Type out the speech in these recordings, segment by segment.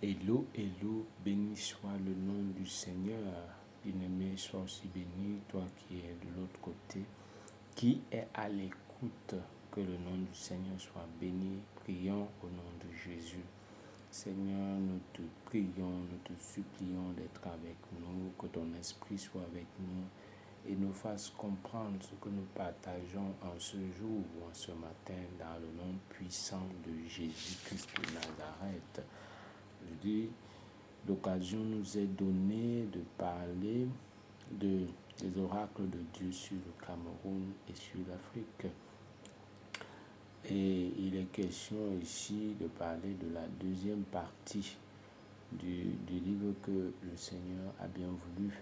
Hello, hello, béni soit le nom du Seigneur. Bien-aimé, sois aussi béni, toi qui es de l'autre côté, qui est à l'écoute. Que le nom du Seigneur soit béni. Prions au nom de Jésus. Seigneur, nous te prions, nous te supplions d'être avec nous, que ton esprit soit avec nous et nous fasse comprendre ce que nous partageons en ce jour ou en ce matin dans le nom puissant de Jésus-Christ de Nazareth. Je dis, l'occasion nous est donnée de parler des oracles de Dieu sur le Cameroun et sur l'Afrique. Et il est question ici de parler de la deuxième partie du livre que le Seigneur a bien voulu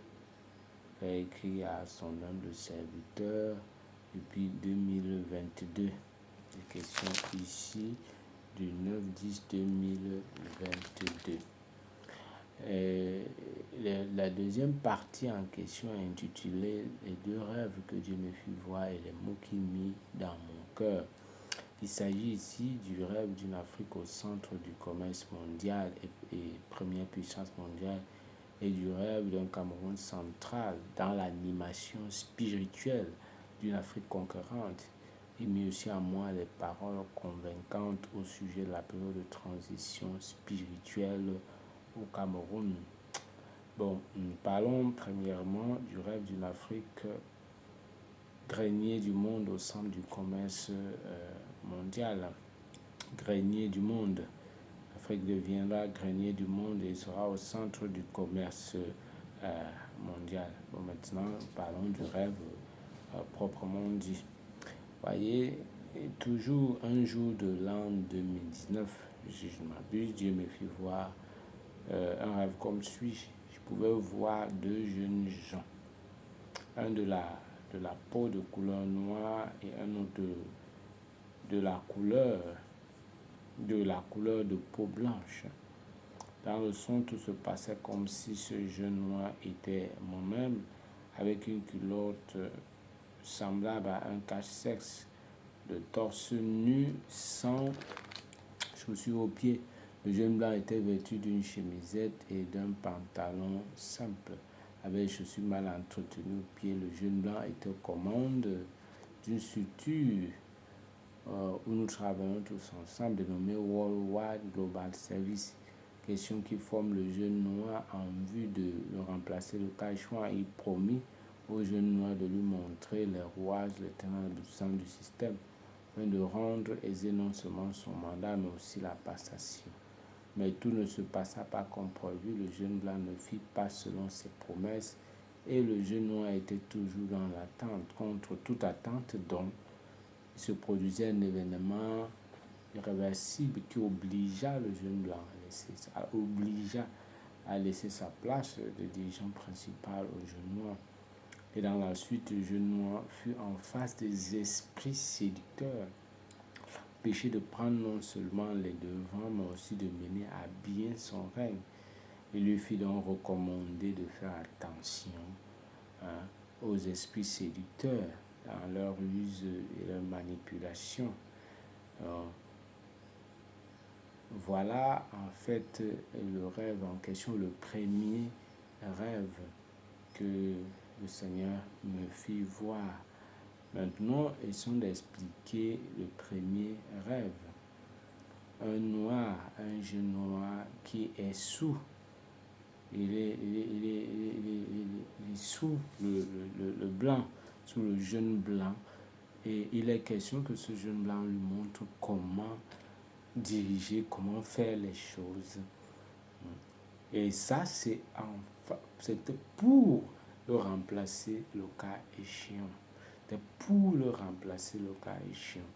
faire écrire à son humble serviteur depuis 2022. Il est question ici du 9-10-2022. La deuxième partie en question est intitulée « Les deux rêves que Dieu me fit voir et les mots qu'il mit dans mon cœur ». Il s'agit ici du rêve d'une Afrique au centre du commerce mondial et première puissance mondiale et du rêve d'un Cameroun central dans l'animation spirituelle d'une Afrique conquérante. Il mit aussi à moi les paroles convaincantes au sujet de la période de transition spirituelle au Cameroun. Bon, nous parlons premièrement du rêve d'une Afrique grenier du monde au centre du commerce mondial. Grenier du monde. L'Afrique deviendra grenier du monde et sera au centre du commerce mondial. Bon, maintenant, parlons du rêve proprement dit. Voyez, toujours un jour de l'an 2019, si je ne m'abuse, Dieu me fit voir un rêve comme suit. Je pouvais voir deux jeunes gens, un de la peau de couleur noire et un autre de la couleur de peau blanche. Dans le son, tout se passait comme si ce jeune noir était moi-même, avec une culotte semblable à un cache-sexe, le torse nu sans chaussures aux pieds. Le jeune blanc était vêtu d'une chemisette et d'un pantalon simple. Avec les chaussures mal entretenues aux pieds, le jeune blanc était aux commandes d'une structure où nous travaillons tous ensemble, dénommée Worldwide Global Service. Question qui forme le jeune noir en vue de le remplacer le cas échéant. Il promit au jeune noir de lui montrer les rouages, les tenants aboutissants du système, afin de rendre aisé non seulement son mandat, mais aussi la passation. Mais tout ne se passa pas comme prévu. Le jeune blanc ne fit pas selon ses promesses et le jeune noir était toujours dans l'attente. Contre toute attente, donc, il se produisait un événement irréversible qui obligea le jeune blanc à laisser sa place de dirigeant principal au jeune noir. Et dans la suite, le jeune noir fut en face des esprits séducteurs, péché de prendre non seulement les devants, mais aussi de mener à bien son règne. Il lui fit donc recommander de faire attention aux esprits séducteurs dans leur use et leur manipulation. Voilà en fait le rêve en question, le premier rêve que le Seigneur me fit voir. Maintenant, essayons d'expliquer le premier rêve. Un jeune noir qui est sous. Il est sous le blanc, sous le jeune blanc. Et il est question que ce jeune blanc lui montre comment diriger, comment faire les choses. Et ça, c'était pour le remplacer le cas échéant. C'était pour le remplacer le cas échéant.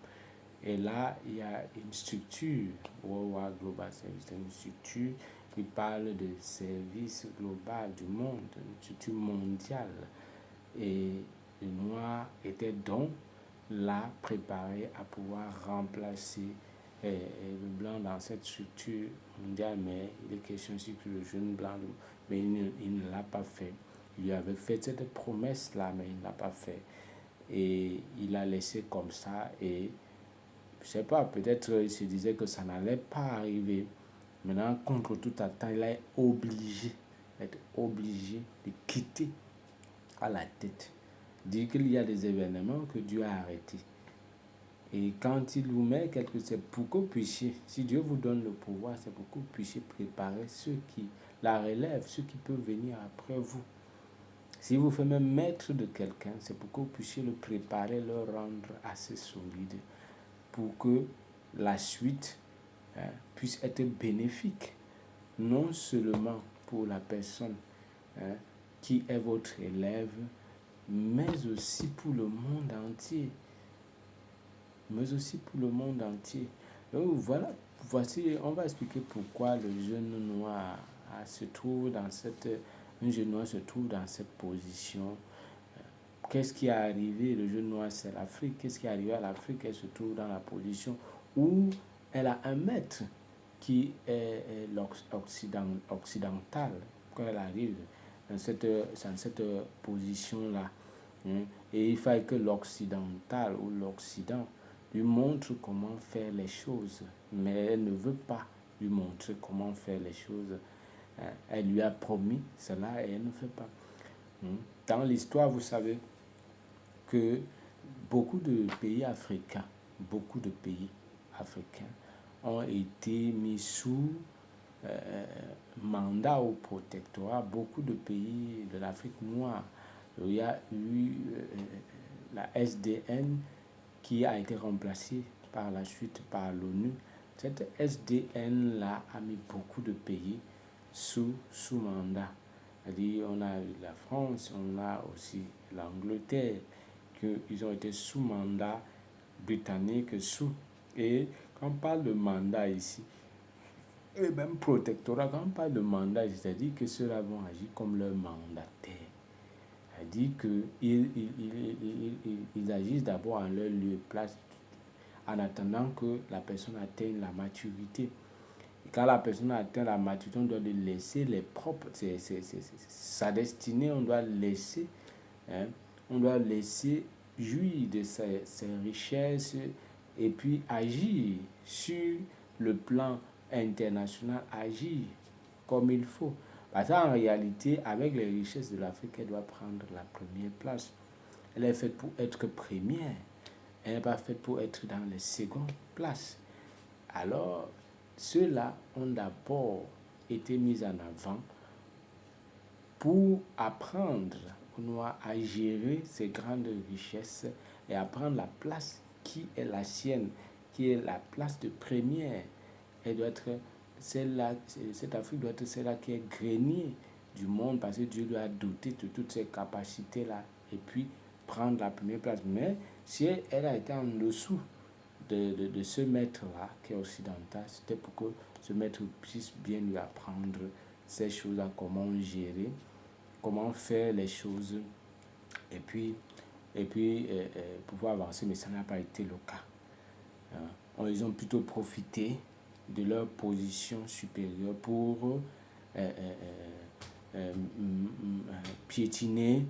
Et là, il y a une structure, Worldwide Global Service, une structure qui parle de service global du monde, une structure mondiale. Et le noir était donc là préparé à pouvoir remplacer le blanc dans cette structure mondiale, mais il est question aussi que le jeune blanc, mais il ne l'a pas fait. Il lui avait fait cette promesse-là, mais il ne l'a pas fait. Et il l'a laissé comme ça et je ne sais pas, peut-être il se disait que ça n'allait pas arriver. Maintenant, contre toute attente, il est obligé de quitter à la tête. Dire qu'il y a des événements que Dieu a arrêtés. Et quand il vous met quelque chose, c'est pour que vous puissiez, si Dieu vous donne le pouvoir, c'est pour que vous puissiez préparer ceux qui la relèvent, ceux qui peuvent venir après vous. Si vous faites même maître de quelqu'un, c'est pour que vous puissiez le préparer, le rendre assez solide, pour que la suite puisse être bénéfique, non seulement pour la personne qui est votre élève, mais aussi pour le monde entier. Donc voilà, voici, on va expliquer pourquoi le jeune noir se trouve dans cette position. Qu'est-ce qui est arrivé? Le jeune noir, c'est l'Afrique. Qu'est-ce qui est arrivé à l'Afrique? Elle se trouve dans la position où elle a un maître qui est occidental quand elle arrive dans cette position-là. Et il faut que l'occidental ou l'Occident lui montre comment faire les choses. Mais elle ne veut pas lui montrer comment faire les choses. Elle lui a promis cela et elle ne fait pas. Dans l'histoire, vous savez que beaucoup de pays africains ont été mis sous mandat ou protectorat. Beaucoup de pays de l'Afrique noire. Il y a eu la SDN qui a été remplacée par la suite par l'ONU. Cette SDN-là a mis beaucoup de pays sous mandat. C'est-à-dire, on a eu la France, on a aussi l'Angleterre, qu'ils ont été sous mandat britannique, et quand on parle de mandat ici, et même protectorat, quand on parle de mandat, c'est-à-dire que ceux-là vont agir comme leur mandataire. C'est-à-dire qu'ils agissent d'abord en leur lieu de place, en attendant que la personne atteigne la maturité. Et quand la personne atteint la maturité, on doit lui laisser les propres, sa destinée, on doit laisser jouir de ses richesses et puis agir sur le plan international, agir comme il faut. Parce qu'en réalité, avec les richesses de l'Afrique, elle doit prendre la première place. Elle est faite pour être première. Elle n'est pas faite pour être dans les secondes places. Alors, ceux-là ont d'abord été mis en avant pour apprendre aux Noirs à gérer ces grandes richesses et à prendre la place qui est la sienne, qui est la place de première. Elle doit être celle-là, cette Afrique doit être celle-là qui est grenier du monde parce que Dieu lui a doté de toutes ces capacités-là et puis prendre la première place. Mais si elle a été en dessous de ce maître-là qui est occidental, c'était pour que ce maître puisse bien lui apprendre ces choses-là, comment gérer, comment faire les choses et puis pouvoir avancer. Mais ça n'a pas été le cas. Ils ont plutôt profité de leur position supérieure pour piétiner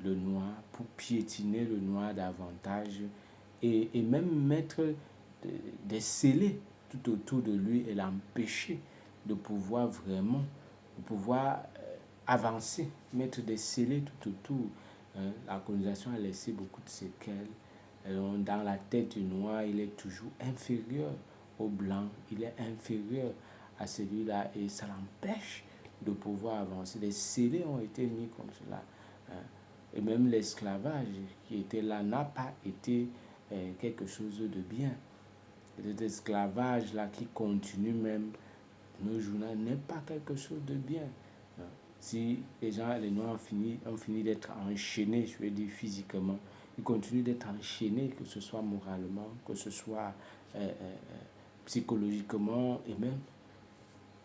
le noir davantage et même mettre des scellés tout autour de lui et l'empêcher de pouvoir vraiment avancer, mettre des scellés tout autour. La colonisation a laissé beaucoup de séquelles. Dans la tête du noir, il est toujours inférieur au blanc, il est inférieur à celui-là et ça l'empêche de pouvoir avancer. Les scellés ont été mis comme cela. Et même l'esclavage qui était là n'a pas été quelque chose de bien. Cet esclavage-là qui continue même nos jours n'est pas quelque chose de bien. Si les Noirs ont fini d'être enchaînés, je veux dire physiquement, ils continuent d'être enchaînés, que ce soit moralement, que ce soit psychologiquement et même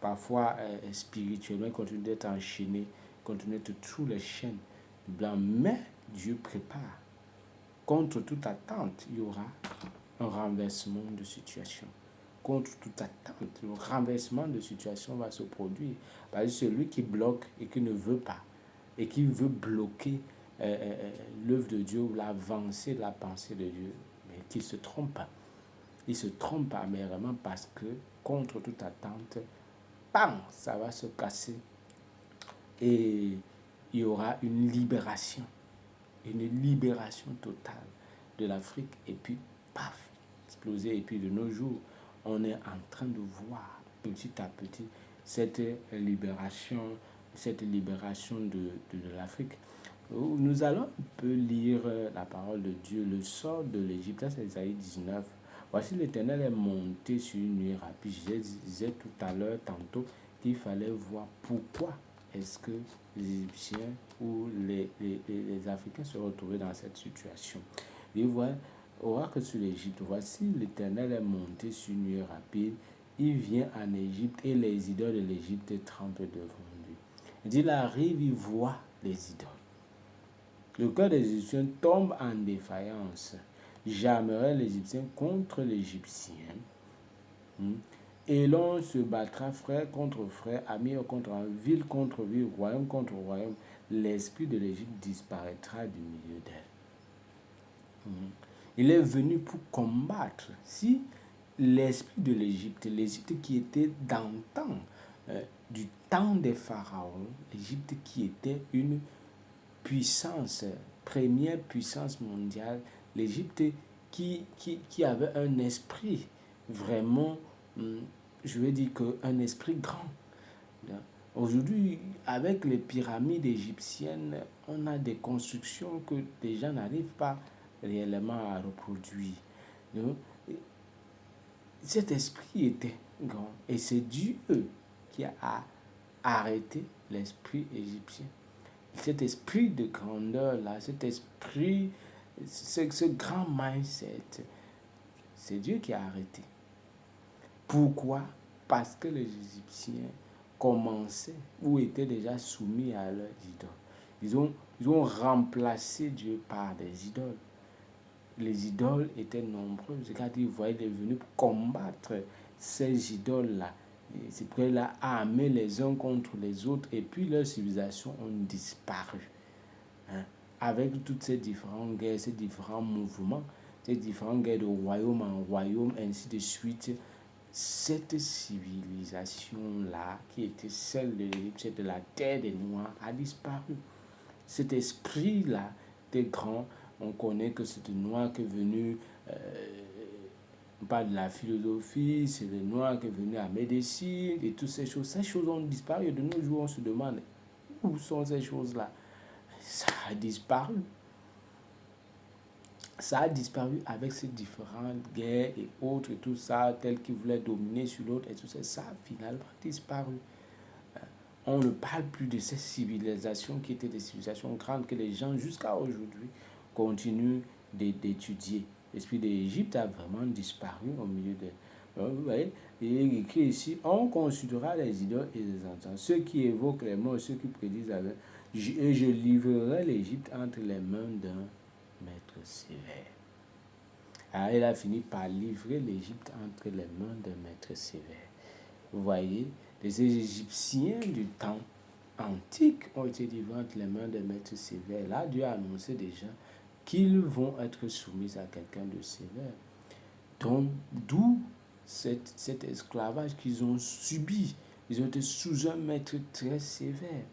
parfois spirituellement, ils continuent d'être enchaînés, ils continuent d'être sous les chaînes du blanc. Mais Dieu prépare. Contre toute attente, il y aura un renversement de situation. Contre toute attente, le renversement de situation va se produire. Parce que celui qui bloque et qui ne veut pas, et qui veut bloquer l'œuvre de Dieu ou l'avancée de la pensée de Dieu, mais qui se trompe. Il se trompe amèrement parce que, contre toute attente, bang, ça va se casser. Et il y aura une libération totale de l'Afrique. Et puis, paf, exploser. Et puis, de nos jours, on est en train de voir petit à petit cette libération de l'Afrique. Nous allons un peu lire la parole de Dieu, le sort de l'Égypte. Ça, c'est Isaïe 19. Voici l'Éternel est monté sur une nuée rapide. Je disais tout à l'heure, tantôt, qu'il fallait voir pourquoi est-ce que les Égyptiens ou les Africains se retrouvaient dans cette situation. Et voilà, oracle sur l'Égypte. Voici l'Éternel est monté sur une nuée rapide. Il vient en Égypte et les idoles de l'Égypte tremblent devant lui. Il dit, il arrive, il voit les idoles. Le cœur des Égyptiens tombe en défaillance. J'armerai l'Égyptien contre l'Égyptien. Et l'on se battra frère contre frère, ami contre ami, ville contre ville, royaume contre royaume. L'esprit de l'Égypte disparaîtra du milieu d'elle. Il est venu pour combattre. Si l'esprit de l'Égypte qui était d'antan, du temps des pharaons, l'Égypte qui était une puissance, première puissance mondiale, l'Égypte qui avait un esprit vraiment, je veux dire qu'un esprit grand. Aujourd'hui, avec les pyramides égyptiennes, on a des constructions que les gens n'arrivent pas réellement à reproduire. Donc, cet esprit était grand et c'est Dieu qui a arrêté l'esprit égyptien. Cet esprit de grandeur là, cet esprit, ce grand mindset, c'est Dieu qui a arrêté. Pourquoi? Parce que les Égyptiens commençaient ou étaient déjà soumis à leurs idoles. Ils ont remplacé Dieu par des idoles. Les idoles étaient nombreuses. Quand ils voyaient, ils venaient pour combattre ces idoles-là. C'est pourquoi il a armé les uns contre les autres et puis leurs civilisations ont disparu. Avec toutes ces différentes guerres, ces différents mouvements, ces différentes guerres de royaume en royaume, ainsi de suite, cette civilisation-là, qui était celle de l'Égypte, de la terre des Noirs, a disparu. Cet esprit-là était grand. On connaît que c'est le Noir qui est venu, on parle de la philosophie, c'est le Noir qui est venu à médecine et toutes ces choses. Ces choses ont disparu. De nos jours, on se demande où sont ces choses-là. Ça a disparu. Ça a disparu avec ces différentes guerres et autres et tout ça, tel qu'ils voulaient dominer sur l'autre et tout ça. Ça a finalement disparu. On ne parle plus de ces civilisations qui étaient des civilisations grandes que les gens jusqu'à aujourd'hui continuent d'étudier. L'esprit de l'Égypte a vraiment disparu au milieu de... Vous voyez, il est écrit ici, on considérera les idoles et les entends. Ceux qui évoquent les morts, ceux qui prédisent avec... Et je livrerai l'Égypte entre les mains d'un maître sévère. Alors il a fini par livrer l'Égypte entre les mains d'un maître sévère. Vous voyez, les Égyptiens du temps antique ont été livrés entre les mains des maîtres sévères. Là, Dieu a annoncé déjà qu'ils vont être soumis à quelqu'un de sévère. Donc, d'où cet esclavage qu'ils ont subi. Ils ont été sous un maître très sévère.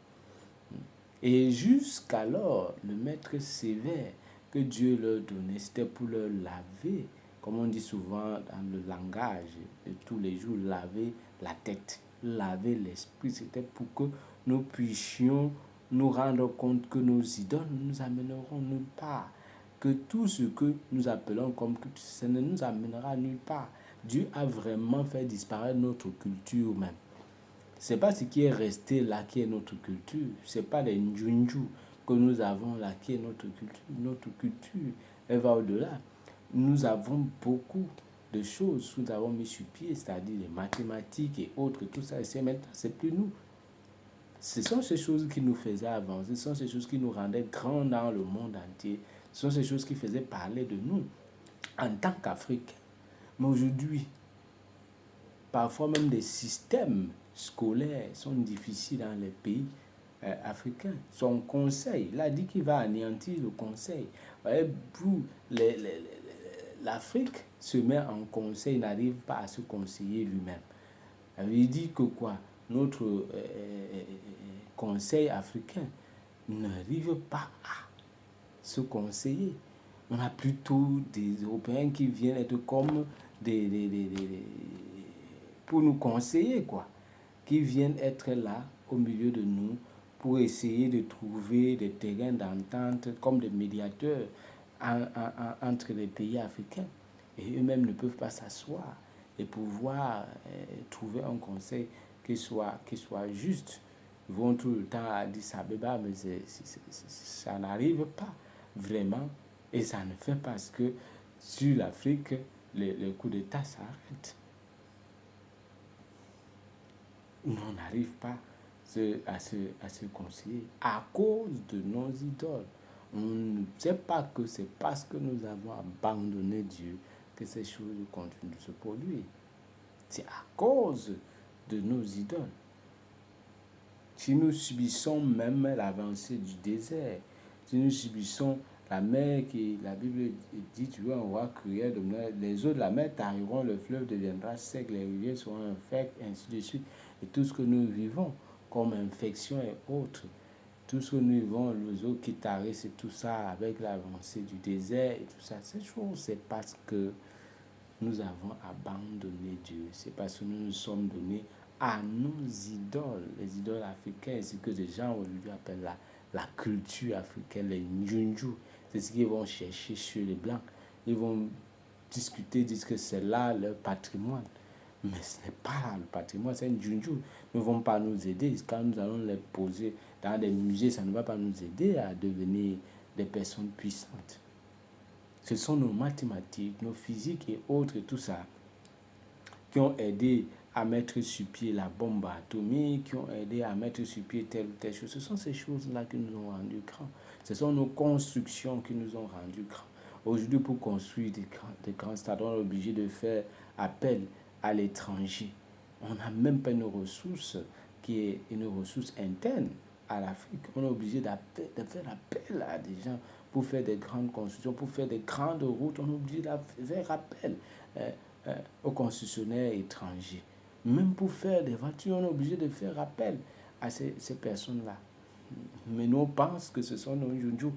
Et jusqu'alors, le maître sévère que Dieu leur donnait, c'était pour leur laver, comme on dit souvent dans le langage de tous les jours, laver la tête, laver l'esprit. C'était pour que nous puissions nous rendre compte que nos idoles nous amèneront nulle part. Que tout ce que nous appelons comme culture, ça ne nous amènera nulle part. Dieu a vraiment fait disparaître notre culture même. Ce n'est pas ce qui est resté là qui est notre culture. Ce n'est pas les njunju que nous avons là qui est notre culture. Notre culture, elle va au-delà. Nous avons beaucoup de choses que nous avons mis sur pied, c'est-à-dire les mathématiques et autres, tout ça. Et maintenant, ce n'est plus nous. Ce sont ces choses qui nous faisaient avancer, ce sont ces choses qui nous rendaient grands dans le monde entier. Ce sont ces choses qui faisaient parler de nous en tant qu'Africains. Mais aujourd'hui, parfois même des systèmes scolaires sont difficiles dans les pays africains. Son conseil, il a dit qu'il va anéantir le conseil. L'Afrique se met en conseil, n'arrive pas à se conseiller lui-même. Il dit que quoi? notre conseil africain n'arrive pas à se conseiller. On a plutôt des Européens qui viennent être comme pour nous conseiller, quoi, qui viennent être là au milieu de nous pour essayer de trouver des terrains d'entente comme des médiateurs entre les pays africains. Et eux-mêmes ne peuvent pas s'asseoir et pouvoir trouver un conseil qui soit juste. Ils vont tout le temps à Addis Abeba, mais ça n'arrive pas vraiment. Et ça ne fait pas que sur l'Afrique, les coups d'État s'arrêtent. On n'arrive pas à se conseiller à cause de nos idoles. On ne sait pas que c'est parce que nous avons abandonné Dieu que ces choses continuent de se produire. C'est à cause de nos idoles. Si nous subissons même l'avancée du désert, si nous subissons la mer qui, la Bible dit, tu veux un roi cruel, les eaux de la mer t'arriveront, le fleuve deviendra sec, les rivières seront infectes, ainsi de suite. Et tout ce que nous vivons, comme infection et autres, tout ce que nous vivons, les eaux qui tarissent et tout ça, avec l'avancée du désert et tout ça, ces choses, c'est parce que nous avons abandonné Dieu. C'est parce que nous nous sommes donnés à nos idoles, les idoles africaines, ce que les gens aujourd'hui appellent la culture africaine, les njunju. C'est ce qu'ils vont chercher chez les Blancs. Ils vont discuter, disent que c'est là leur patrimoine. Mais ce n'est pas là le patrimoine, c'est un njunju. Ils ne vont pas nous aider. Quand nous allons les poser dans des musées, ça ne va pas nous aider à devenir des personnes puissantes. Ce sont nos mathématiques, nos physiques et autres, tout ça, qui ont aidé à mettre sur pied la bombe atomique, qui ont aidé à mettre sur pied telle ou telle chose. Ce sont ces choses-là qui nous ont rendus grands. Ce sont nos constructions qui nous ont rendus grands. Aujourd'hui, pour construire des grands stades, on est obligé de faire appel à l'étranger. On n'a même pas une ressource qui est une ressource interne à l'Afrique. On est obligé de faire appel à des gens pour faire des grandes constructions, pour faire des grandes routes. On est obligé de faire appel aux concessionnaires étrangers. Même pour faire des voitures, on est obligé de faire appel à ces personnes-là. Mais nous, on pense que ce sont nos Junju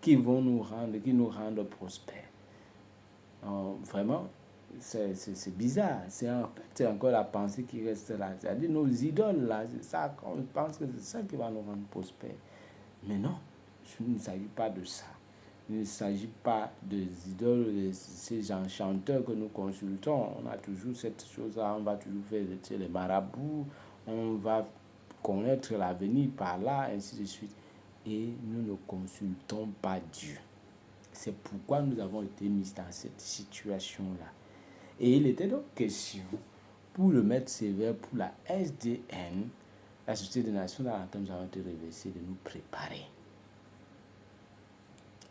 qui vont nous rendre prospères. Vraiment, c'est bizarre. C'est encore la pensée qui reste là. C'est-à-dire nos idoles, là, c'est ça, on pense que c'est ça qui va nous rendre prospères. Mais non, il ne s'agit pas de ça. Il ne s'agit pas des idoles, de ces enchanteurs que nous consultons. On a toujours cette chose-là, on va toujours faire les marabouts, on va connaître l'avenir par là, ainsi de suite. Et nous ne consultons pas Dieu. C'est pourquoi nous avons été mis dans cette situation-là. Et il était donc question, pour le maître sévère, pour la SDN, la Société des Nations dans laquelle nous avons été reversés, de nous préparer.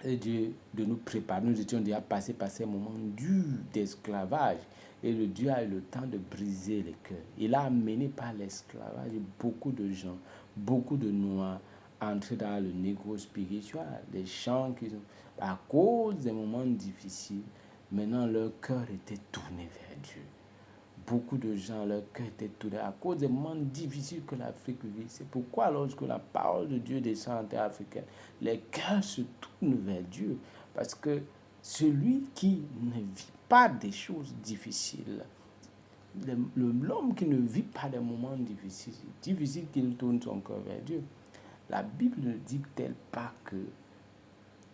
Et Dieu de nous préparer. Nous étions déjà passés par ces moments durs d'esclavage. Et le Dieu a eu le temps de briser les cœurs. Il a amené par l'esclavage beaucoup de gens, beaucoup de Noirs, entrer dans le négro spirituel. Des gens qui ont, à cause des moments difficiles, maintenant leur cœur était tourné vers Dieu. Beaucoup de gens, leur cœur était tourné à cause des moments difficiles que l'Afrique vit. C'est pourquoi lorsque la parole de Dieu descend en terre africaine, les cœurs se tournent vers Dieu. Parce que celui qui ne vit pas des choses difficiles, l'homme qui ne vit pas des moments difficiles, c'est difficile qu'il tourne son cœur vers Dieu. La Bible ne dit-elle pas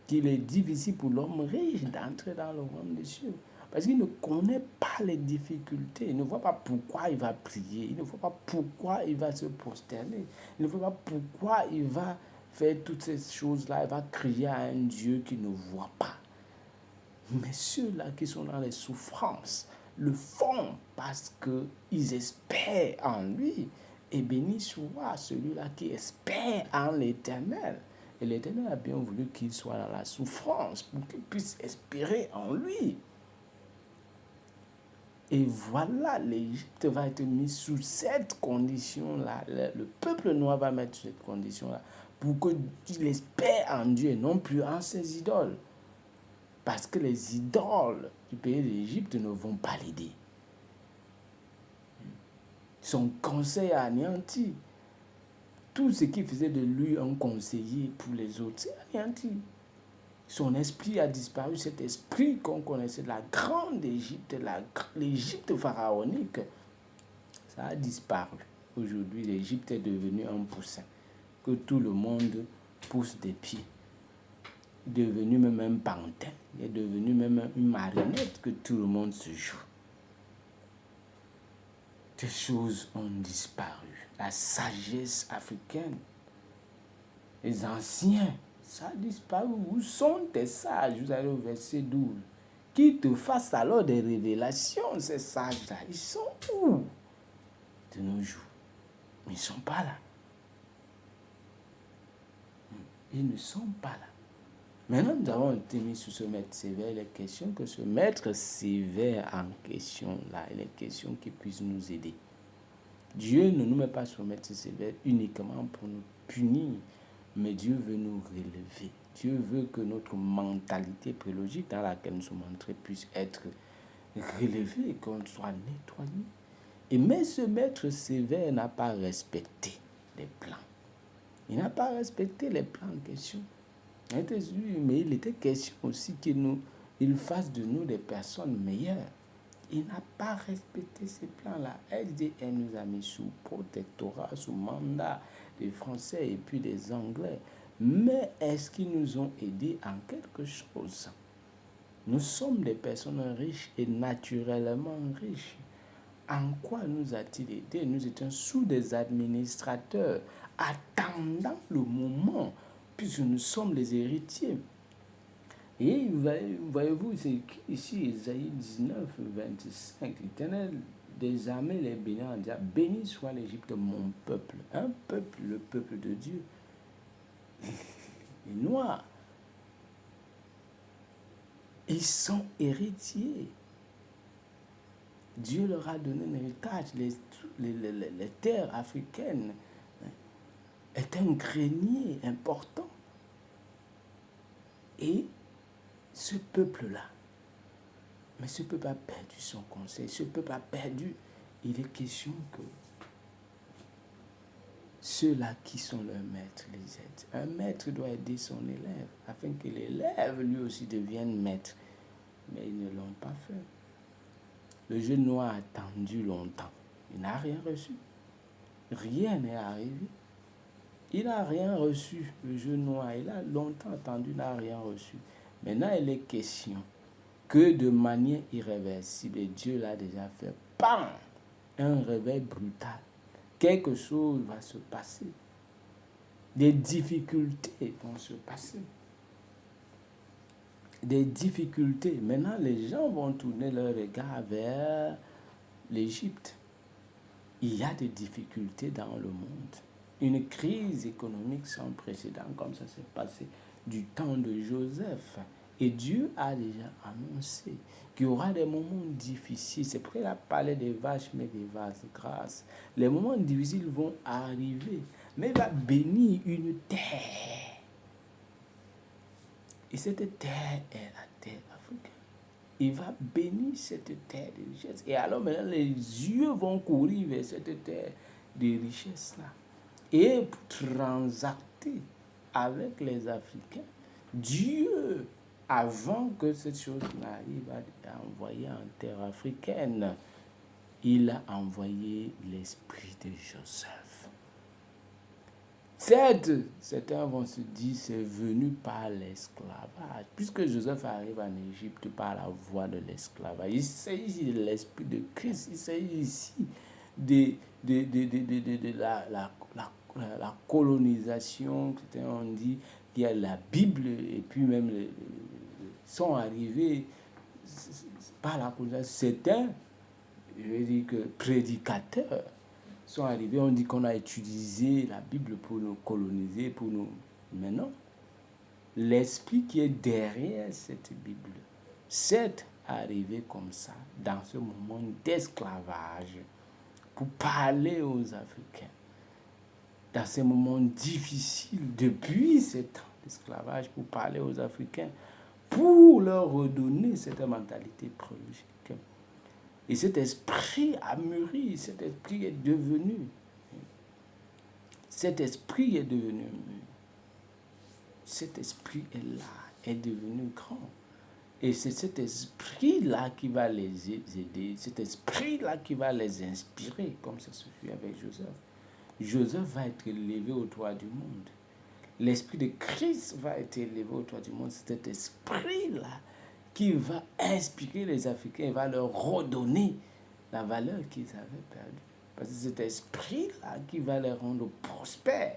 qu'il est difficile pour l'homme riche d'entrer dans le royaume des cieux? Parce qu'il ne connaît pas les difficultés. Il ne voit pas pourquoi il va prier. Il ne voit pas pourquoi il va se prosterner. Il ne voit pas pourquoi il va faire toutes ces choses-là. Il va crier à un Dieu qu'il ne voit pas. Mais ceux-là qui sont dans les souffrances le font parce qu'ils espèrent en lui. Et béni soit celui-là qui espère en l'Éternel. Et l'Éternel a bien voulu qu'il soit dans la souffrance pour qu'il puisse espérer en lui. Et voilà, l'Égypte va être mise sous cette condition-là. Le peuple noir va mettre sous cette condition-là pour qu'il espère en Dieu et non plus en ses idoles. Parce que les idoles du pays d'Égypte ne vont pas l'aider. Son conseil a anéanti. Tout ce qui faisait de lui un conseiller pour les autres, c'est anéanti. Son esprit a disparu, cet esprit qu'on connaissait de la grande Égypte, l'Égypte pharaonique, ça a disparu. Aujourd'hui, l'Égypte est devenue un poussin, que tout le monde pousse des pieds. Il est devenu même un pantin, il est devenu même une marionnette que tout le monde se joue. Des choses ont disparu. La sagesse africaine, les anciens, ça a disparu. Où sont tes sages? Vous allez au verset 12. Qui te fassent alors des révélations, ces sages-là? Ils sont où de nos jours? Mais ils ne sont pas là. Ils ne sont pas là. Maintenant, nous avons été mis sous ce maître sévère. Il est question que ce maître sévère en question-là, il est question qu'il puisse nous aider. Dieu ne nous met pas sous maître sévère uniquement pour nous punir, mais Dieu veut nous relever. Dieu veut que notre mentalité prélogique dans laquelle nous sommes entrés puisse être relevée, qu'on soit nettoyé. Et mais ce maître sévère n'a pas respecté les plans. Il n'a pas respecté les plans en question. Mais il était question aussi qu'il fasse de nous des personnes meilleures. Il n'a pas respecté ces plans-là. SDN nous a mis sous protectorat, sous mandat des Français et puis des Anglais. Mais est-ce qu'ils nous ont aidés en quelque chose? Nous sommes des personnes riches et naturellement riches. En quoi nous a-t-il aidé? Nous étions sous des administrateurs, attendant le moment, puisque nous sommes les héritiers. Et voyez-vous, c'est écrit ici, Ésaïe 19, 25, l'Éternel des armées les bénit en disant, béni soit l'Égypte, mon peuple. Un peuple, le peuple de Dieu. Les Noirs, ils sont héritiers. Dieu leur a donné un héritage. Les terres africaines est un grenier important. Et ce peuple-là, mais ce peuple a perdu son conseil, ce peuple a perdu. Il est question que ceux-là qui sont leurs maîtres les aident. Un maître doit aider son élève afin que l'élève lui aussi devienne maître. Mais ils ne l'ont pas fait. Le jeune noir a attendu longtemps. Il n'a rien reçu. Rien n'est arrivé. Il n'a rien reçu, le jeune noir. Il a longtemps attendu, il n'a rien reçu. Maintenant, il est question que de manière irréversible, et Dieu l'a déjà fait, bam, un réveil brutal. Quelque chose va se passer. Des difficultés vont se passer. Des difficultés. Maintenant, les gens vont tourner leur regard vers l'Égypte. Il y a des difficultés dans le monde. Une crise économique sans précédent, comme ça s'est passé du temps de Joseph. Et Dieu a déjà annoncé qu'il y aura des moments difficiles. C'est pourquoi il a parlé des vaches, mais des vases grasses. Les moments difficiles vont arriver. Mais il va bénir une terre. Et cette terre est la terre africaine. Il va bénir cette terre de richesse. Et alors maintenant, les yeux vont courir vers cette terre de richesse-là. Et pour transacter avec les Africains, Dieu, avant que cette chose n'arrive, a envoyé en terre africaine. Il a envoyé l'esprit de Joseph. Certes, certains vont se dire c'est venu par l'esclavage. Puisque Joseph arrive en Égypte par la voie de l'esclavage. Il s'agit de l'esprit de Christ. Il s'agit ici de la colonisation. On dit qu'il y a la Bible et puis même sont arrivés par la colonisation. Certains, je veux dire que prédicateurs, sont arrivés, on dit qu'on a utilisé la Bible pour nous coloniser, pour nous... Mais non. L'esprit qui est derrière cette Bible, c'est arrivé comme ça, dans ce moment d'esclavage, pour parler aux Africains. Dans ces moments difficiles, depuis ce temps d'esclavage, pour parler aux Africains, pour leur redonner cette mentalité prologique. Et cet esprit a mûri, cet esprit est devenu. Cet esprit est devenu. Cet esprit est là, est devenu grand. Et c'est cet esprit-là qui va les aider, cet esprit-là qui va les inspirer, comme ça se fait avec Joseph. Joseph va être élevé au toit du monde. L'esprit de Christ va être élevé au toit du monde. C'est cet esprit-là qui va inspirer les Africains et va leur redonner la valeur qu'ils avaient perdue. Parce que c'est cet esprit-là qui va les rendre prospères.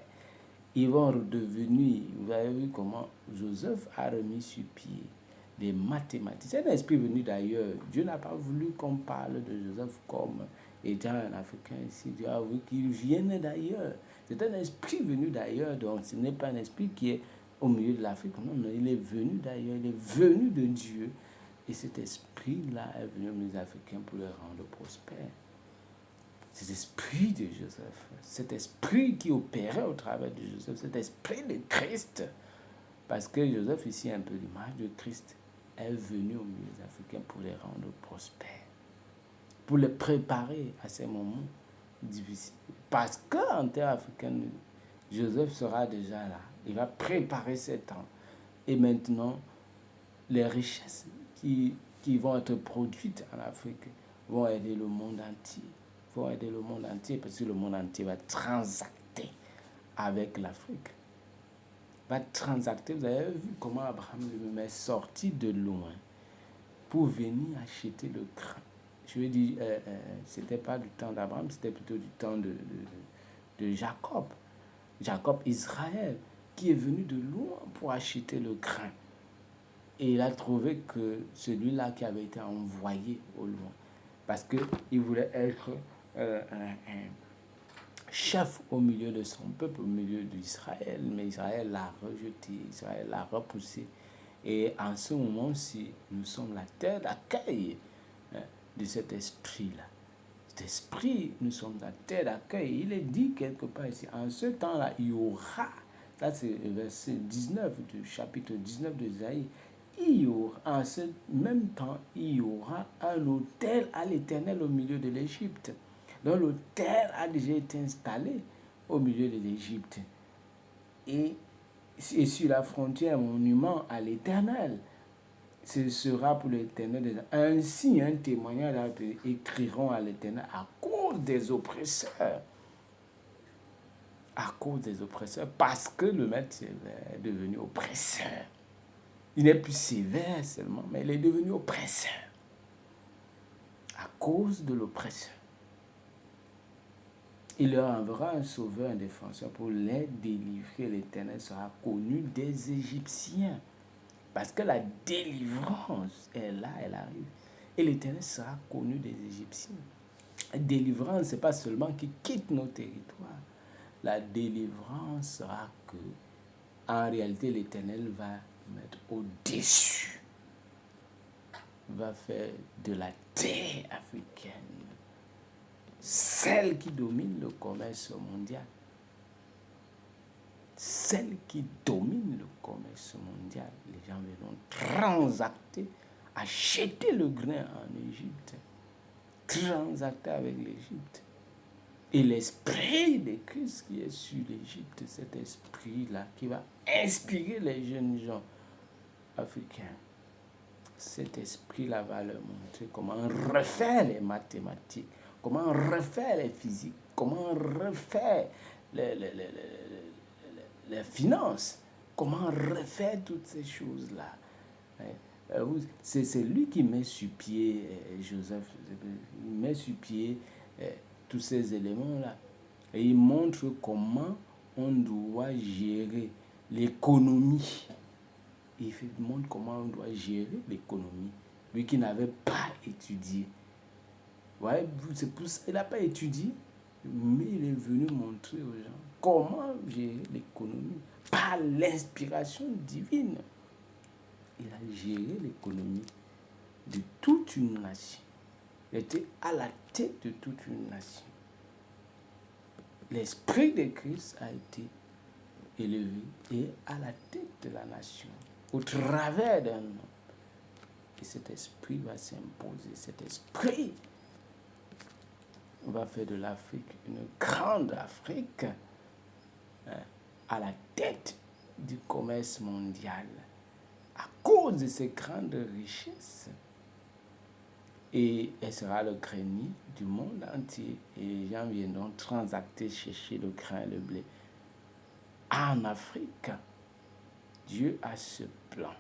Ils vont redevenir, vous avez vu comment Joseph a remis sur pied les mathématiques. C'est un esprit venu d'ailleurs. Dieu n'a pas voulu qu'on parle de Joseph comme étant un Africain ici. Dieu a voulu qu'il vienne d'ailleurs. C'est un esprit venu d'ailleurs, donc ce n'est pas un esprit qui est au milieu de l'Afrique. Non, non, il est venu d'ailleurs, il est venu de Dieu. Et cet esprit-là est venu aux Africains pour les rendre prospères. Cet esprit de Joseph, cet esprit qui opérait au travers de Joseph, cet esprit de Christ, parce que Joseph ici est un peu l'image de Christ, est venu au milieu des Africains pour les rendre prospères, pour les préparer à ces moments difficiles. Parce qu'en terre africaine, Joseph sera déjà là, il va préparer ces temps. Et maintenant, les richesses qui vont être produites en Afrique vont aider le monde entier. Vont aider le monde entier parce que le monde entier va transacter avec l'Afrique. Va transacter. Vous avez vu comment Abraham lui-même est sorti de loin pour venir acheter le grain. Je veux dire, c'était pas du temps d'Abraham, c'était plutôt du temps de Jacob. Jacob, Israël, qui est venu de loin pour acheter le grain. Et il a trouvé que celui-là qui avait été envoyé au loin, parce qu'il voulait être un chef au milieu de son peuple, au milieu d'Israël, mais Israël l'a rejeté, Israël l'a repoussé. Et en ce moment-ci, nous sommes la terre d'accueil de cet esprit-là. Cet esprit, nous sommes la terre d'accueil. Il est dit quelque part ici, en ce temps-là, il y aura, ça c'est le verset 19 du chapitre 19 d'Ésaïe, il y aura, en ce même temps, il y aura un autel à l'Éternel au milieu de l'Égypte. Donc l'autel a déjà été installé au milieu de l'Égypte. Et sur la frontière, un monument à l'Éternel. Ce sera pour l'Éternel. Ainsi, un témoignage écriront à l'Éternel à cause des oppresseurs. À cause des oppresseurs. Parce que le maître sévère est devenu oppresseur. Il n'est plus sévère seulement, mais il est devenu oppresseur. À cause de l'oppresseur. Il leur enverra un sauveur, un défenseur pour les délivrer. L'Éternel sera connu des Égyptiens. Parce que la délivrance est là, elle arrive. Et l'Éternel sera connu des Égyptiens. La délivrance, ce n'est pas seulement qu'ils quittent nos territoires. La délivrance sera que, en réalité, l'Éternel va mettre au-dessus, va faire de la terre africaine celle qui domine le commerce mondial. Celle qui domine le commerce mondial. Les gens viendront transacter, acheter le grain en Égypte, transacter avec l'Égypte. Et l'esprit de Christ qui est sur l'Égypte, cet esprit-là qui va inspirer les jeunes gens africains, cet esprit-là va leur montrer comment refaire les mathématiques, comment refaire les physiques, comment refaire les finances, comment refaire toutes ces choses-là. C'est lui qui met sur pied, Joseph, il met sur pied tous ces éléments-là. Et il montre comment on doit gérer l'économie. Il montre comment on doit gérer l'économie. Lui qui n'avait pas étudié. Ouais, c'est pour ça qu'il n'a pas étudié, mais il est venu montrer aux gens comment gérer l'économie par l'inspiration divine. Il a géré l'économie de toute une nation. Il était à la tête de toute une nation. L'esprit de Christ a été élevé et à la tête de la nation, au travers d'un homme. Et cet esprit va s'imposer. Cet esprit On va faire de l'Afrique une grande Afrique, à la tête du commerce mondial à cause de ses grandes richesses. Et elle sera le grenier du monde entier. Et les gens viendront transacter, chercher le grain, le blé. En Afrique, Dieu a ce plan.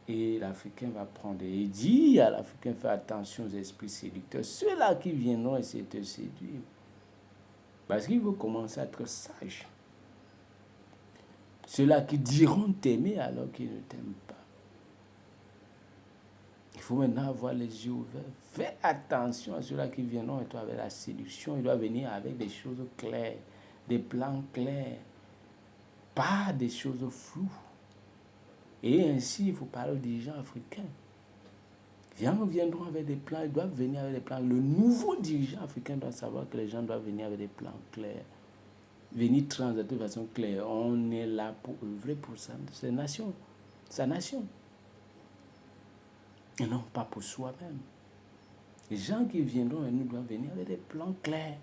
Et l'Africain va prendre et dit à l'Africain, fais attention aux esprits séducteurs, ceux-là qui viendront essayer de te séduire. Parce qu'il faut commencer à être sage. Ceux-là qui diront t'aimer alors qu'ils ne t'aiment pas. Il faut maintenant avoir les yeux ouverts. Fais attention à ceux-là qui viendront et toi avec la séduction. Ils doivent venir avec des choses claires, des plans clairs, pas des choses floues. Et ainsi, il faut parler aux dirigeants africains. Les gens viendront avec des plans, ils doivent venir avec des plans. Le nouveau dirigeant africain doit savoir que les gens doivent venir avec des plans clairs. Venir transiter de façon claire. On est là pour œuvrer pour sa nation. Et non pas pour soi-même. Les gens qui viendront et nous doivent venir avec des plans clairs.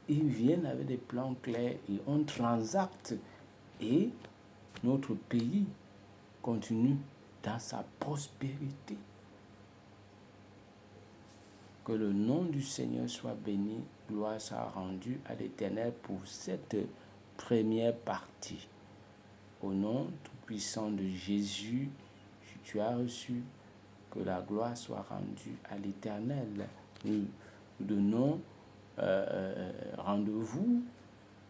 Ils viennent avec des plans clairs et on transacte. Et notre pays continue dans sa prospérité. Que le nom du Seigneur soit béni, gloire soit rendue à l'Éternel pour cette première partie. Au nom tout-puissant de Jésus, si tu as reçu, que la gloire soit rendue à l'Éternel. Nous donnons rendez-vous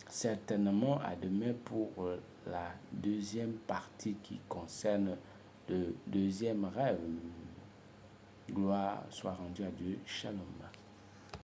certainement à demain pour la deuxième partie qui concerne le deuxième rêve. Gloire soit rendue à Dieu. Shalom.